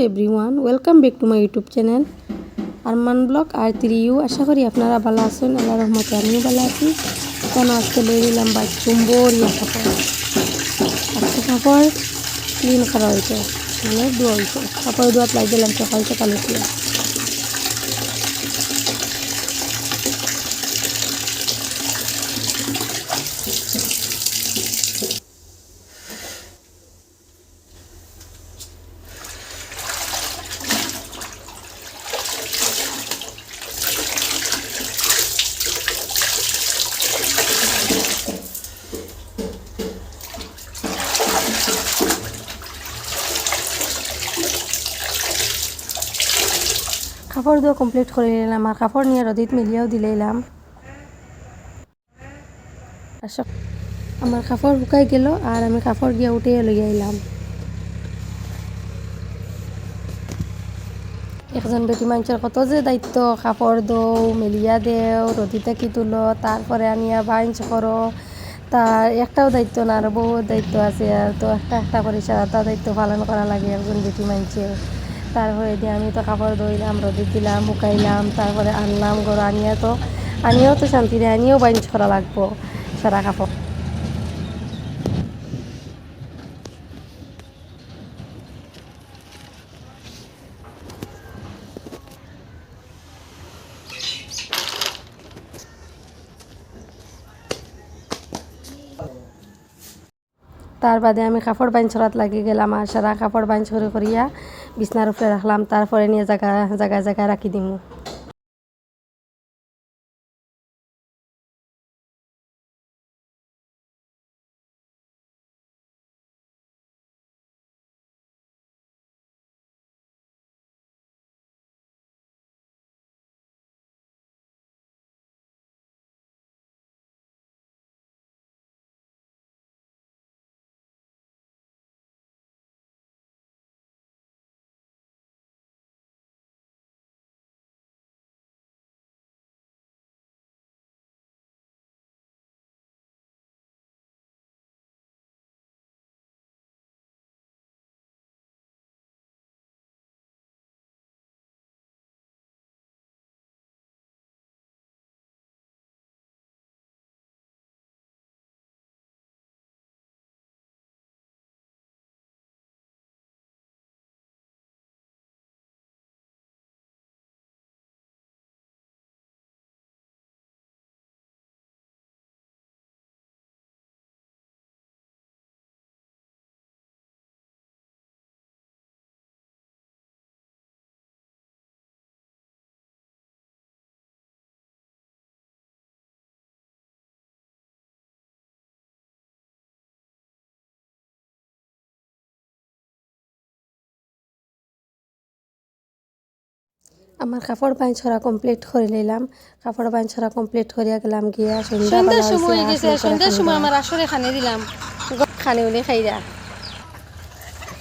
Everyone, welcome back to my YouTube channel Arman blog আর 3U। আশা করি আপনারা ভালো আছেন। আল্লাহ রহমতে আমিও ভালো আছি। কেন আজকে লই দিলাম বাথরুম বড়িয়া কাপড়। আজকে কাপড় ক্লিন করা হয়েছে, মানে ধোয়া হয়েছে। কাপড় ধোয়া লাই দিলাম সকাল সকাল উঠিয়ে। কাপড় ধোয়া কমপ্লিট করে নিলাম আর কাপড় নিয়ে রোদিত মিলিয়েও দিলাম। আমার কাপড় শুকাই গেল আর আমি কাপড় গিয়ে উঠে লইয়া এলাম। একজন বেটি মানুষের কত যে দায়িত্ব, কাপড় দৌ, মেলিয়া দেও, রোদিতে কি তুলো, তারপরে আনিয়া বাইঞ্চ করো। তার একটাও দায়িত্ব না, আরও বহুত দায়িত্ব আছে। আর তো একটা একটা করে সারাটা দায়িত্ব পালন করা লাগে একজন বেটি মানুষের। তারপরে দিয়ে আমি তো কাপড় ধুইলাম, রোদে দিলাম, শুকাইলাম, তারপরে আনলাম ঘর আনিয়েও তো শান্তি নেই, আনিয়েও বাইঞ্চ করা লাগবো সারা কাপড়। তার বাদে আমি কাপড় বাইন ছড়াত লাগিয়ে গেলাম আর সারা কাপড় বাইন ছড়ে করিয়া বিছনার উপরে রাখলাম। তারপরে নিয়ে জায়গায় রাখি দিমু। আমার কাপড় বাইন ছড়া কমপ্লিট করে নিলাম। কাপড় বাইন ছড়া কমপ্লিট করিয়া গেলাম গিয়া সন্ধ্যার সময় গেছে। সন্ধ্যার সময় আমার আসরে খানে দিলাম, খানে উনি খাইরা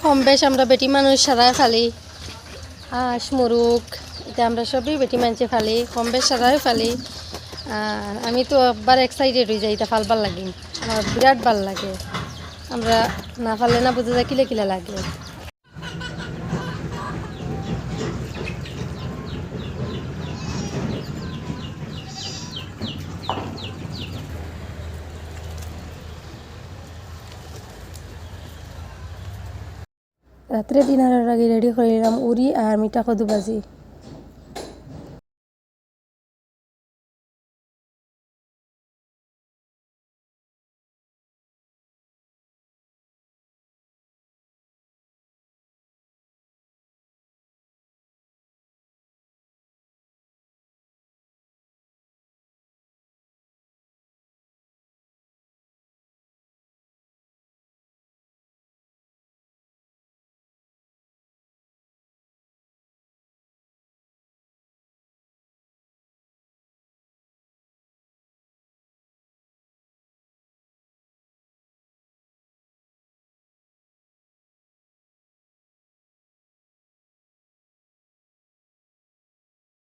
কম বেশ আমরা বেটি মানুষ সারা ফালি হাঁস মুরুগ, এটা আমরা সবই বেটি মানুষে ফালি, কম বেশ সারাই ফালি। আর আমি তো একবার এক্সাইটেড হয়ে যাই, এটা ফালবার লাগি, আমার বিরাট ভাল লাগে। আমরা না ফাললে না বোঝা যায় কিলে কিলে লাগে। রাত্রে ডিনারের আগে রেডি করে নিলাম উড়ি আর মিঠা কদু ভাজি।